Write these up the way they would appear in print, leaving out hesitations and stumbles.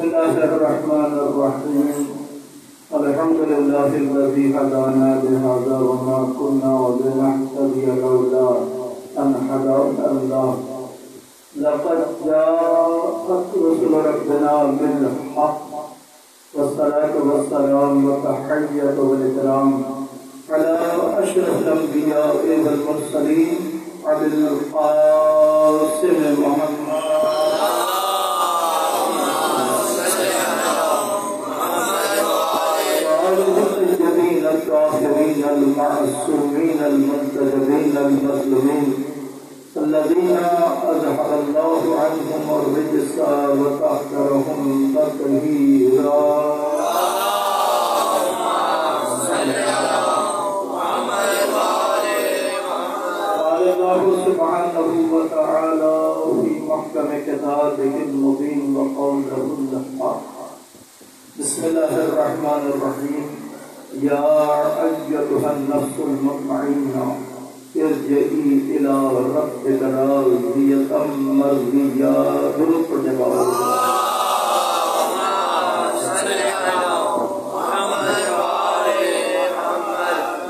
بسم الله الرحمن الرحيم الحمد لله الذي هدانا لهذا وما كنا لنهتدي لولا أن هدانا الله لقد جاءت رسل ربنا بالحق والصلاة والسلام والتحية والإكرام على أشرف الأنبياء والمرسلين أبي القاسم محمد الطاهرين المعصومين المنتجبين المظلومين الذين أزهر الله عنهم الرجس وطهرهم تطهيرا. قال الله سبحانه وتعالى في محكم كتابه المبين وقوله الحق. بسم الله الرحمن الرحيم. يا أيتها النفس المطمئنة ارجعي إلى ربك راضية مرضية. درود پڑھنے والے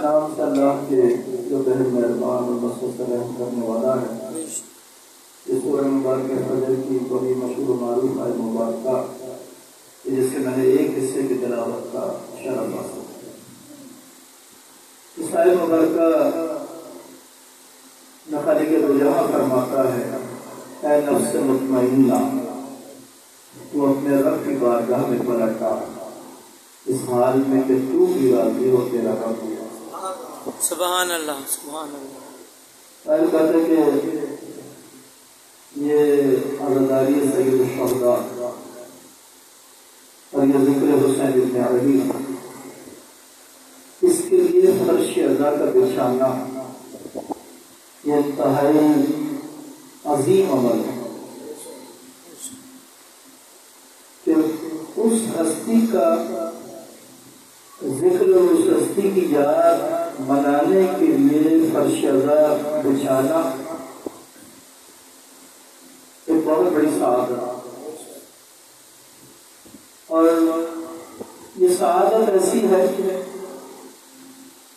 نام سے اللہ کے جو بہت مہربان اور بخشش رحم کرنے والا ہے. اس سورہ مبارکہ فجر کی بڑی مشہور و معروف آیت مبارکہ جس کے میں نے ایک حصے کی تلاوت کا شرف حاصل. اس آیت مبارکہ خالق رجوع فرماتا ہے اے نفس مطمئنہ تو اپنے رب کی بارگاہ میں پلٹا اس حال میں کہ تو بھی راضی ہو تیرا رب بھی. سبحان اللہ سبحان اللہ. قائل کہتے ہیں کہ یہ عزاداری سید الشہداء اور یہ ذکر حسین ابن علی اس کے لیے فرش ادا کا بچھانا یہ انتہائی عظیم عمل ہے کہ اس ہستی کا ذکر اور اس ہستی کی یاد منانے کے لیے فرش ادا بچھانا ایک بہت بڑی سعادت ہے. اور یہ سعادت ایسی ہے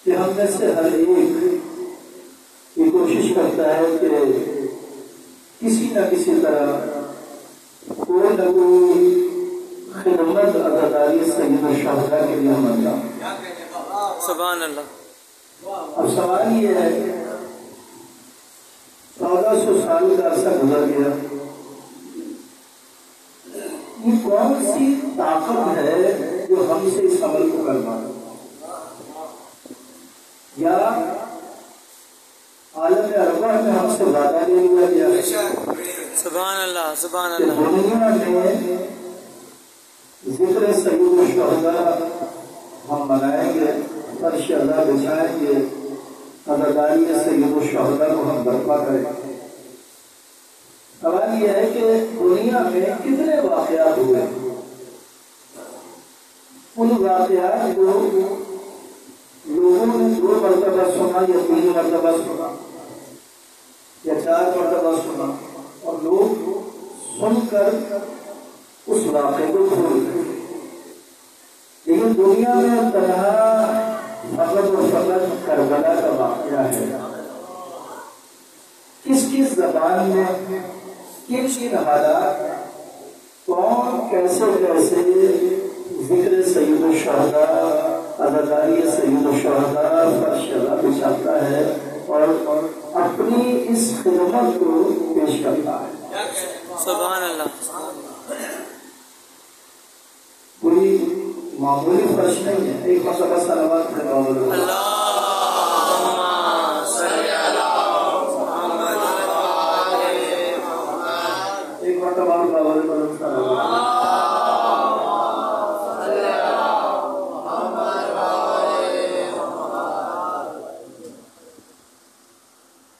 کہ ہم میں سے ہر ایک یہ کوشش کرتا ہے کہ کسی نہ کسی طرح کوئی نہ کوئی خدمت عزاداری سید الشہداء کے لیے ہم انجام. سبحان اللہ. اب سوال یہ ہے 1400 سال کا عرصہ گزر گیا. یہ کون سی طاقت ہے جو ہم سے اس عمل کو کروا رہا ہے؟ یا عالم ارواح میں ہم سے وعدہ لے لیا گیا سبحان اللہ سبحان کہ اللہ. دنیا میں ذکر سید الشہداء ہم منائیں گے، فرش ادا بچھائیں گے، عزاداری سید الشہداء کو ہم برپا کریں گے. سوال یہ ہے کہ دنیا میں کتنے واقعات ہوئے؟ ان واقعات جو لوگوں نے 2 مرتبہ سنا یا 3 مرتبہ سنا یا 4 مرتبہ سنا اور لوگ سن کر اس واقعے کو بھول گئے. لیکن دنیا میں تنہا فقط و فقط کربلا کا واقعہ ہے. کس کس زبان میں کن کن حالات کون کیسے کیسے ذکر سید الشہداء عزاداری سید الشہداء فرش ادا بچھاتا ہے اور اپنی اس خدمت کو پیش کرتا ہے. سبحان اللہ. کوئی معمولی فرش نہیں ہے. ایک مرتبہ صلوات کا قول اللہم صلی علی محمد. ایک مرتبہ اور قول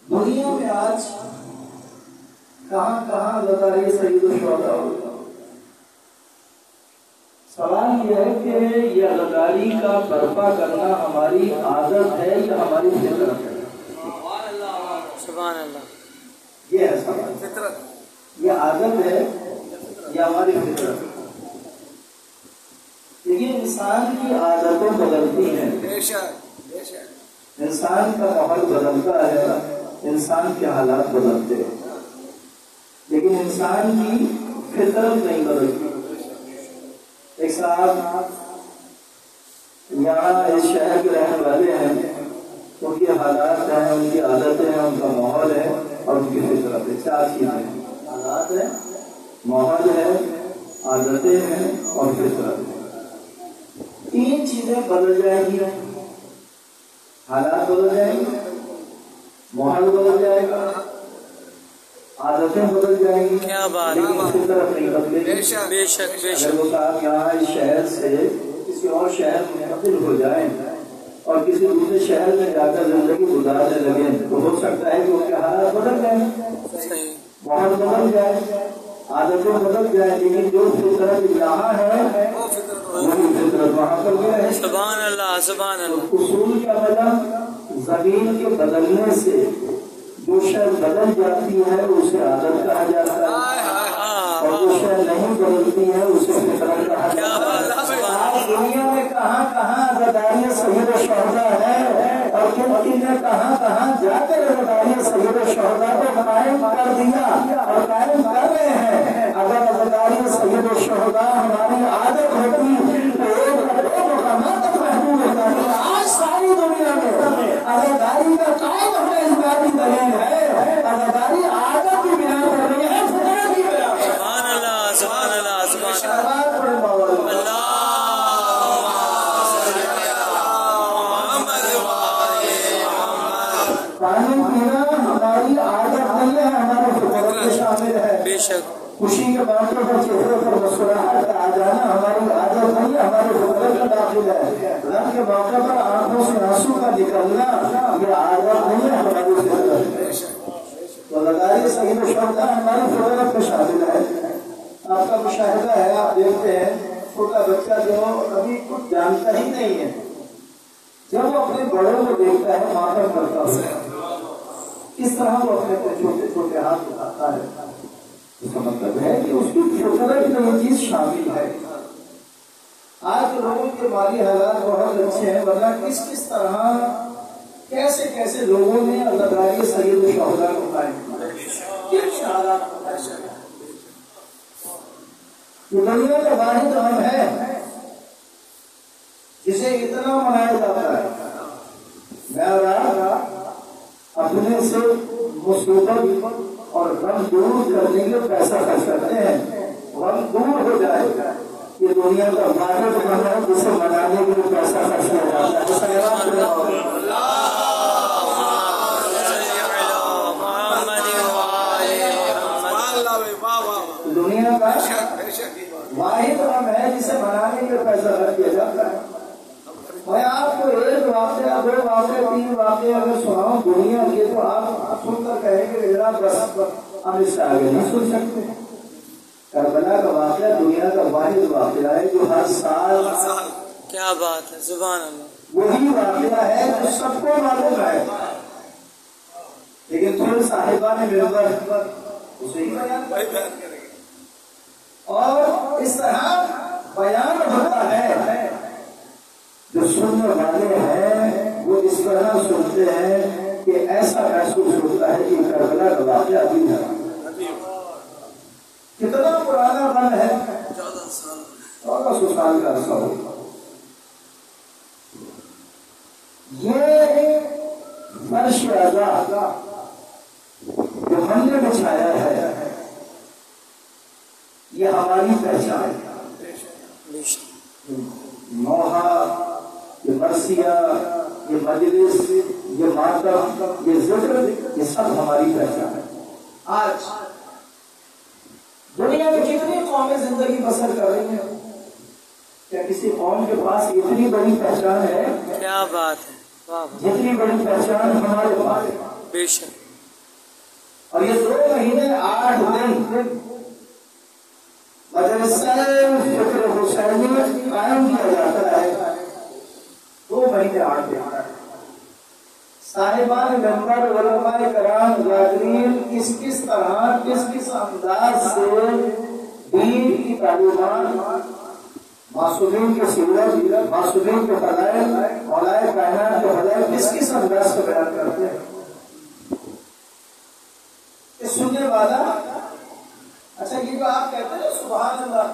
دنیا میں آج کہاں کہاں عزاداری سید الشہداء ہوتا. سوال یہ ہے کہ یہ عزاداری کا برپا کرنا ہماری عادت ہے یا ہماری فطرت ہے؟ سبحان اللہ. یہ ہے سوال. یہ عادت ہے یا ہماری فطرت؟ انسان کی عادتیں بدلتی ہیں، انسان کا ماحول بدلتا ہے، انسان کے حالات بدلتے ہیں، لیکن انسان کی فطرت نہیں بدلتی۔ ایک صاحب یہاں اس شہر کے رہنے والے ہیں، ان کے حالات ہیں، ان کی عادتیں ہیں، ان کا ماحول ہے اور ان کی فطرت ہے، چار چیزیں ہیں، حالات ہے، ماحول ہے، عادتیں ہیں اور فطرت ہے۔ تین چیزیں بدل جائیں گی، حالات بدل جائیں گے، ماحول بدل جائے گا، عادتیں بدل جائیں گی، کیا بات، لیکن فطرت نہیں بدلے گی۔ بے شک بے شک۔ اگر وہ صاحب یہاں اس شہر سے کسی اور شہر میں منتقل ہو جائیں اور کسی دوسرے شہر میں جا کر زندگی گزارنے لگے تو ہو سکتا ہے کہ ان کے حالات بدل جائیں، ماحول بدل جائے، عادتیں بدل جائیں، لیکن جو فطرت یہاں ہے وہی فطرت وہاں پر بھی ہے۔ سبحان اللہ سبحان اللہ۔ اصول کا مطلب زمین کے بدلنے سے جو شے بدل جاتی ہے اسے عادت کہا جاتا ہے، اور جو شے نہیں بدلتی ہے اسے فطرت کہا جاتا ہے۔ آج دنیا میں کہاں کہاں عزاداری سید الشہداء ہے اور کن نے کہاں کہاں جا کر عزاداری سید الشہداء کو قائم کر دیا اور قائم کر رہے ہیں۔ اگر عزاداری سید الشہداء ہماری عادت ہوتی تو ایک مقامات تک محدود ہوتا ہے۔ آج ساری دنیا میں عزاداری کا قائم ہونا اس بات کی دلیل ہے، عزاداری عادت کی بنا پر نہیں ہے، فطرت کی بنا پر۔ سبحان اللہ سبحان اللہ سبحان اللہ۔ پانی پینا ہماری عادت نہیں ہے، ہمارے فطرت میں شامل ہے۔ بے شک۔ خوشی کے موقع پر چہرے پر مسکراہٹ آ جانا ہماری عادت نہیں ہے، ہمارے فطرت میں داخل ہے۔ غم کے موقع پر آنکھوں سے آنسو کا نکلنا یہ عادت نہیں ہے، ہماری فطرت ہے۔ تو عزاداری سید الشہداء ہماری فطرت میں شامل ہے۔ آپ کا مشاہدہ ہے، آپ دیکھتے ہیں چھوٹا بچہ جو ابھی کچھ جانتا ہی نہیں ہے، جب وہ اپنے بڑوں کو دیکھتا ہے ماتم کرتا ہے، اس طرح وہ اپنے چھوٹے چھوٹے ہاتھ اٹھاتا ہے، اس کا مطلب ہے کہ اس کی فطرت میں یہ چیز شامل ہے۔ آج لوگوں کے مالی حالات بہت اچھے ہیں، ورنہ کس طرح کیسے کیسے لوگوں نے عزاداری سید الشہداء کو قائم کیا، کن حالات کو قائم کیا۔ یہ دنیا کا واحد غم ہے جسے اتنا منایا جاتا ہے۔ میں اور آپ اپنے سے مصیبت اور غم دور کرنے کے پیسہ خرچ کرتے ہیں، غم دور ہو جائے گا، یہ دنیا کا واحد غم ہے جسے منانے کے لیے پیسہ خرچ کیا جاتا ہے۔ دنیا کا واحد غم ہے جسے منانے کے لیے پیسہ خرچ کیا جاتا ہے۔ میں آپ کو ایک واقعہ، دو واقعہ، تین واقعہ اگر سناؤں دنیا کے تو آپ سن کر کہیں گے میرا بس ہم اس سے آگے نہیں سن سکتے۔ کربلا کا واقعہ دنیا کا واحد واقعہ ہے جو ہر سال، کیا بات ہے، سبحان اللہ، وہی واقعہ ہے جو سب کو معلوم ہے، لیکن پھر صاحبان منبر اسے ہی بیان کریں اور اس طرح بیان ہوتا ہے۔ جو سننے والے ہیں وہ اس طرح سنتے ہیں کہ ایسا محسوس ہوتا ہے کہ کربلا کا واقعہ ابھی ہے۔ کتنا پرانا غم ہے، 1400 سال کا عرصہ ہوگا۔ یہ فرش عزا جو ہم نے بچھایا ہے یہ ہماری پہچان ہے۔ نوحہ، یہ مرثیہ، یہ مجلس، یہ ماتم، یہ ذکر، یہ سب ہماری پہچان ہے۔ آج دنیا میں کتنی قومیں زندگی بسر کر رہی ہیں، کیا کسی قوم کے پاس اتنی بڑی پہچان ہے؟ کیا بات ہے، جتنی بڑی پہچان ہمارے پاس ہے۔ بے شک۔ اور یہ 2 مہینے 8 دن مدرسہ فکر حسینی قائم کیا جاتا ہے، 2 مہینے 8 دن۔ صاحبان منبر، علماء کرام، حاضرین کس طرح کس انداز سے دین کی تعلیمات معصومین کے سیرت، معصومین کے فضائل، مولائے کائنات کے فضائل کس کس انداز سے بیان کرتے ہیں. یہ سننے والا اچھا یہ جو آپ کہتے ہیں سبحان اللہ،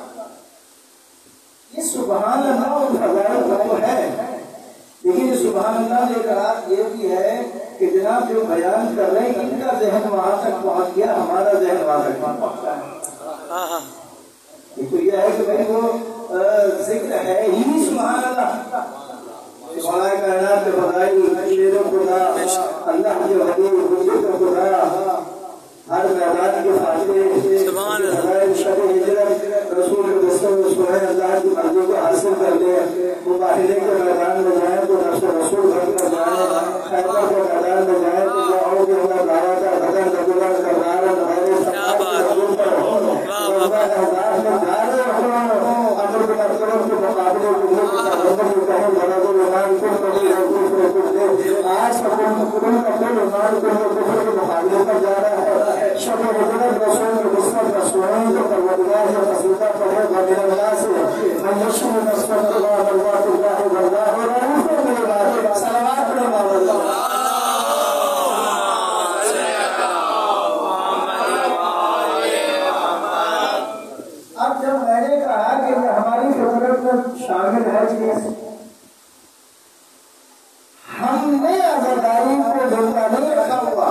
یہ سبحان اللہ اور فضائل تو ہے، لیکن یہ سبحان اللہ لے کر آپ یہ بھی ہے کہ جناب جو بیان کر رہے ہیں ان کا ذہن وہاں تک پہنچ گیا، ہمارا ذہن وہاں تک پہنچتا ہے. تو یہ ہے کہ بھائی وہ ذکر ہے ہی سبحان اللہ، مولا کائنات کے فضائل، شیر خدا، اللہ کے ولی، وجود خدا، ہر میدان کے فاتح، فضائل شب ہجرت، رسول اللہ کی مرضی کو حاصل کر لے، مباہلے کے میدان میں جائیں تو نفس رسول بن کر جائیں، خیبر کے میدان میں جائیں تو جاؤ گے اللہ دعویٰ کا بدن رجوع کردار ہمارے سماج کے رسول پر ہو، انداز میں جا رہے ہو، امر کے مرتبہ کے مقابلے کے لیے کہیں غلط المان کو کبھی آج کل ایمان کے مقابلے پر جا رہا ہے. شب ہجرت رسول کے نسبت رسولین کو پروردگار کا قصیدہ پڑھے غیر اللہ سے منشن نسبت اللہ اللہ اللہ اللہ صلوات اللہ. اب جب میں نے کہا کہ یہ ہماری فطرت میں شامل ہے چیز، ہم نے عزاداری کو زندہ نہیں رکھا ہوا،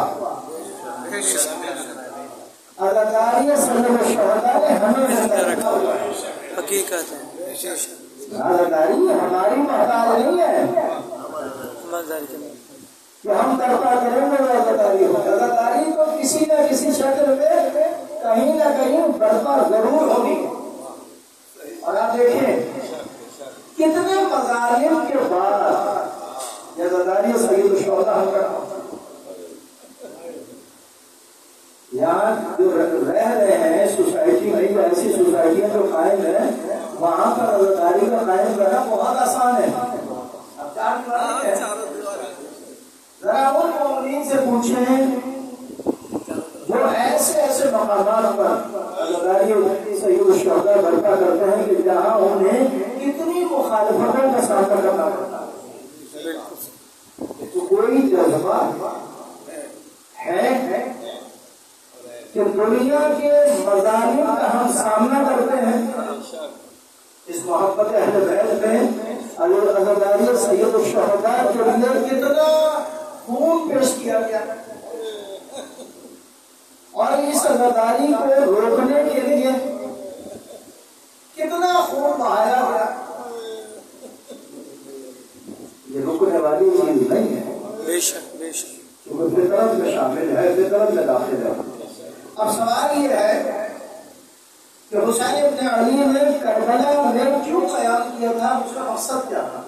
عزاداری سلم الشہداء نے ہمیں زندہ رکھا ہوا. حقیقت ہے، عزاداری ہماری محتاج نہیں ہے کہ ہم درپا کریں گے. عزاداری عزاداری تو کسی نہ کسی شکل میں کہیں نہ کہیں برپا ضرور ہوگی. اور آپ دیکھیں کتنے مظالم کے بعد عزاداری سید الشہداء ہم کرتے یہاں جو رہ رہے ہیں سوسائٹی میں، یا ایسی سوسائٹیاں جو قائم ہیں وہاں پر عزاداری کا قائم کرنا بہت آسان ہے. اب ذرا ان مومنین سے پوچھیں جو ایسے ایسے مقامات پر عزاداری سید الشہداء برپا کرتے ہیں کہ جہاں انہیں کتنی مخالفتوں کا سامنا کرنا پڑتا ہے. تو کوئی جذبہ ہے کہ دنیا کے مظالم کا ہم سامنا کرتے ہیں، اس محبت اہل بیت میں عزاداری سید الشہداء کے لیے کتنا خون پیش کیا گیا اور اس عزاداری کو روکنے کے لیے کتنا خون بہایا گیا. یہ رکنے والی چیز نہیں ہے، بے شک بے شک، کیونکہ فطرت میں شامل ہے، فطرت میں داخل ہے. اب سوال یہ ہے کہ حسین ابن علی نے کربلا میں کیوں قیام کیا تھا، اس کا مقصد کیا تھا؟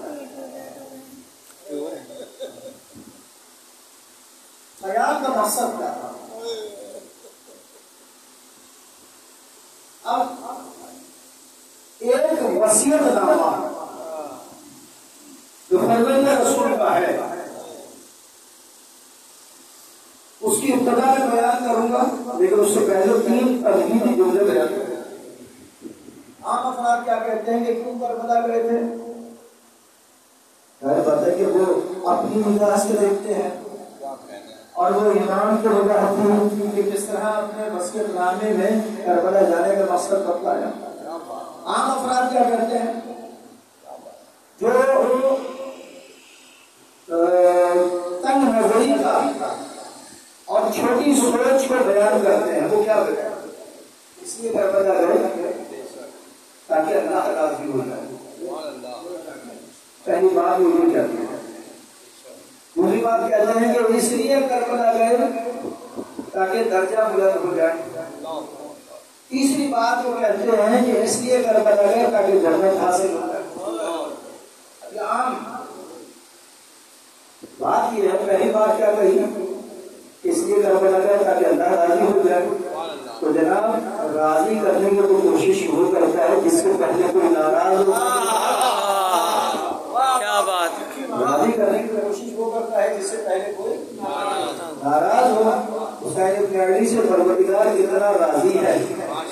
قیام کا مقصد کیا تھا؟ اب ایک وصیت نامہ جو فرزند رسول کا ہے اس کی ابتدا میں بیان کروں گا، لیکن اس سے پہلے 3 تمہیدی جملے بیان کروں گا. عام افراد کیا کہتے ہیں کہ کیوں کربلا گئے تھے؟ بات ہے کہ وہ اپنی نگاہ سے دیکھتے ہیں اور وہ ایمان کی وجہ ہوتی کہ کس طرح اپنے وصیت نامے میں کربلا جانے کا مقصد بتلایا. عام افراد کیا کہتے ہیں؟ جو تنگ نظری کا اور چھوٹی سوچ کو بیان کرتے ہیں وہ کیا بتائیں؟ اس لیے کربلا گئے تاکہ اللہ راضی ہو جائے. پہلی بات وہ یہ کہتے ہیں. دوسری بات کہتے ہیں کہ اس لیے کربلا گئے تاکہ درجہ بلند ہو جائے. تیسری بات وہ کہتے ہیں کہ اس لیے کربلا گئے تاکہ جنت حاصل ہو جائے. عام بات یہ ہے. پہلی بات کیا کہی؟ اس لیے کربلا گئے تاکہ اللہ راضی ہو جائے. تو جناب راضی کرنے کی تو کوشش وہ کرتا ہے جس سے پہلے کوئی ناراض ہو. کیا بات، راضی کرنے کی کوشش وہ کرتا ہے جس سے پہلے کوئی ناراض ہو. حسین ابن علی سے پروردگار اتنا راضی ہے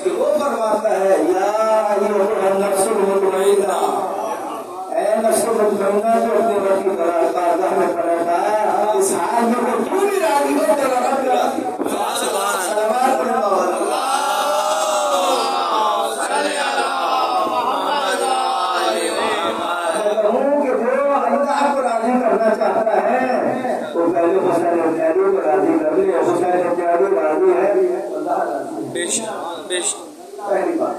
کہ وہ فرماتا ہے یا ایھا النفس المطمئنہ پہلی بات.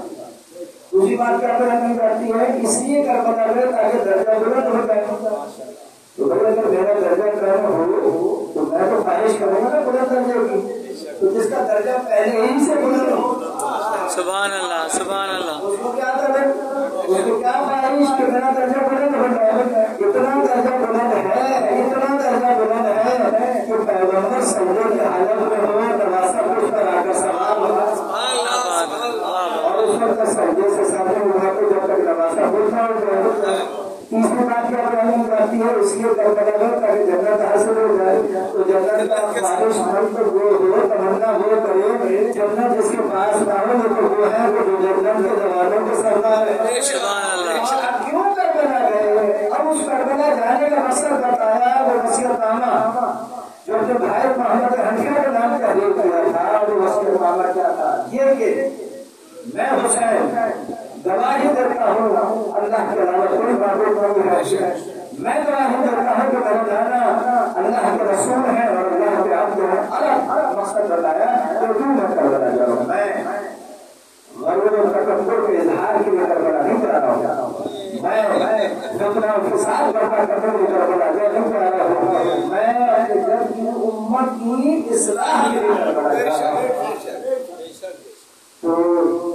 دوسری بات کیا کرنی پڑتی ہے؟ اس لیے کربلا میں تاکہ درجہ بلند ہو جائے. تو بھائی اگر میرا درجہ کم ہو تو میں تو خواہش کروں گا نا بلند درجے کی. تو جس کا درجہ پہلے ہی سے بلند ہو، سبحان اللہ سبحان اللہ، اس کو کیا کرے؟ اس کو کیا خواہش کہ میرا درجہ بلند ہو جائے. اتنا درجہ بلند ہے، اتنا درجہ بلند ہے کہ پیغمبر سجدے کی حالت میں ہو، نواسا پوچھ کر آ کر سلام ہوگا اور اس وقت سجدے سے سامنے ہوا تو جب تک نواسا پوچھا ہو جائے. تیسری بات کیا بیان کرتی ہے؟ اس لیے کربلا میں تاکہ جنت حاصل ہو جائے. تو جنت کا خواہش مند تو وہ ہو، تمنا وہ کرے جنت جس کے پاس نہ ہو تو وہ ہے وہ جو جنت کے جوانوں کے سردار ہے. کیوں کربلا گئے؟ اب اس کربلا جانے کا مقصد بتایا. وہ وصیت نامہ جو اپنے بھائی محمد حنفیہ کے نام تحریر کیا تھا، وہ وصیت نامہ کیا تھا؟ یہ کہ میں حسین گواہی دیتا ہوں اللہ کے علاوہ کوئی معبود نہیں ہے. میں گواہی دیتا ہوں کہ میرا نانا اللہ کے رسول ہے اور اللہ کے عبد ہے. الگ مقصد بتایا تو کیوں میں کربلا جا رہا ہوں؟ میں غرور و تکبر کے اظہار کے لیے کربلا نہیں جا رہا ہوں. میں فتنہ و فساد برپا کرنے کے لیے کربلا نہیں جا رہا ہوں. میں اپنے جب کی امت کی اصلاح کے لیے کربلا جا رہا ہوں. تو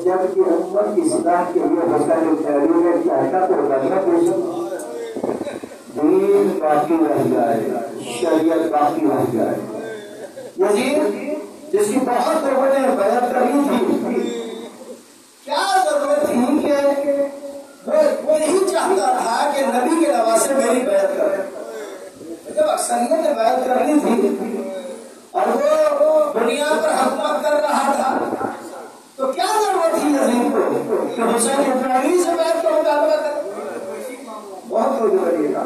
جب کی امت کی اصلاح کے لیے حسین تحریر کیا تھا تو کرنا دین باقی رہ جائے، شریعت باقی رہ جائے. یزید جس کی بہت لوگوں نے بیعت کرنی تھی، کیا ضرورت تھی کہ وہ یہی چاہتا تھا کہ نبی کے نواسے میری بیعت کرے. جب اکثریت نے بیعت کرنی تھی اور وہ دنیا پر حکومت کر رہا تھا تو کیا ضرورت تھی یزید کو کہ حسین ابراہیمی سے بیعت کا مطالبہ کرے؟ بہت ضروری ہے.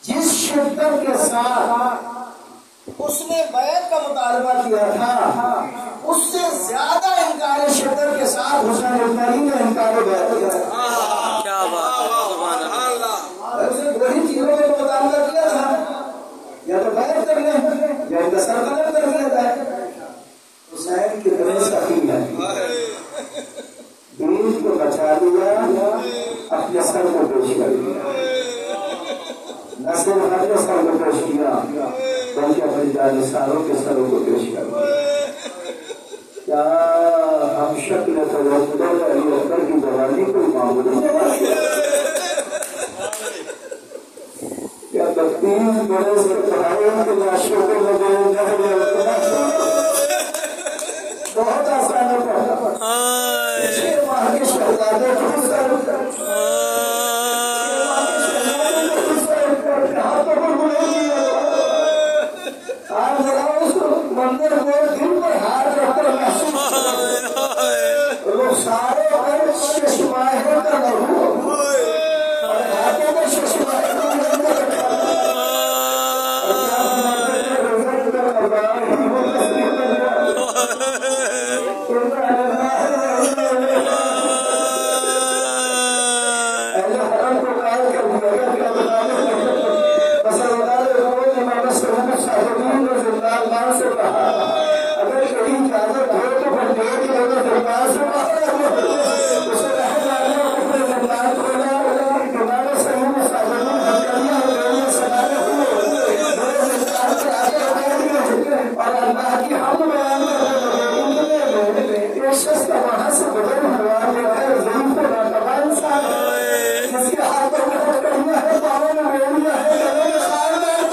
جس شدت کے ساتھ اس نے بیعت کا مطالبہ کیا تھا اس سے زیادہ انکار شدت کے ساتھ حسین ابراہیمی نے انکار بیعت کیا. کیا بات ہے، سبحان اللہ. اس نے دو ہی چیزوں کا مطالبہ کیا تھا، یا تو بیعت کر لیں یا ان کا سر قلم کر لیتا ہے. حسین کی طرح سخی ہے، دین کو بچا لیا، اپنے سر کو پیش کر دیا. نہ صرف اپنے سر کو پیش کیا بلکہ اپنے جانشینوں کے سروں کو پیش کر دیا. کیا ہم شکل توجہ علی اکبر کی جوانی کو معمول نہیں؟ کیا بتیس برس کے پڑھائی کے لاشوں کو لگے بہت آسان ہے. وہاں کے شہزادے آپ ذرا اس مندر کو دل پر ہاتھ رکھ کر محسوس لوگ سارے ششماہے کا لہو اور ہاتھوں میں ششماہے کا اگر کہیں اجازت ہو تو پھر دیکھ کے لوگ دربار سے باہر اسے رہ جانا اپنے زندان کھولا تمہارے صحیح میں سازمین ہتھیاریاں ہو گئی سنانے ہوئے میرے زندان سے آگے ہٹا دیے اور اللہ کی حمد بیان کرنے لگے. ایک شخص کا وہاں سے بدل ہوا ہے ضعیف و ناتواں انسان جس کے ہاتھوں میں ہتھیلیاں ہے، پاؤں میں بیڑیاں ہے، گلے میں خاردار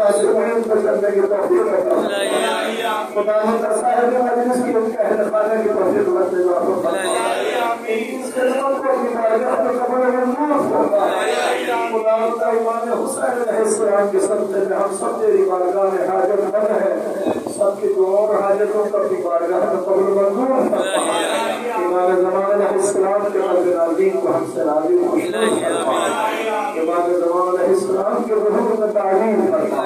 مناسبین کو کرنے کی توفیق عطا فرما خدا نے صاحب مجلس کی ان کا خانہ کی توفیق عطا فرما اس خدمت کو اپنی بارگاہ میں قبول منظور فرما خدا امام حسین علیہ السلام کے صدقے میں ہم سب تیری بارگاہ میں حاجت مند ہیں سب کی دعاؤں اور حاجتوں کو اپنی بارگاہ میں قبول منظور فرما امام زمان علیہ السلام کے قلب نازین کو ہم سے راضی خوش فرما امام زمان علیہ السلام کے ظہور میں تعلیم فرما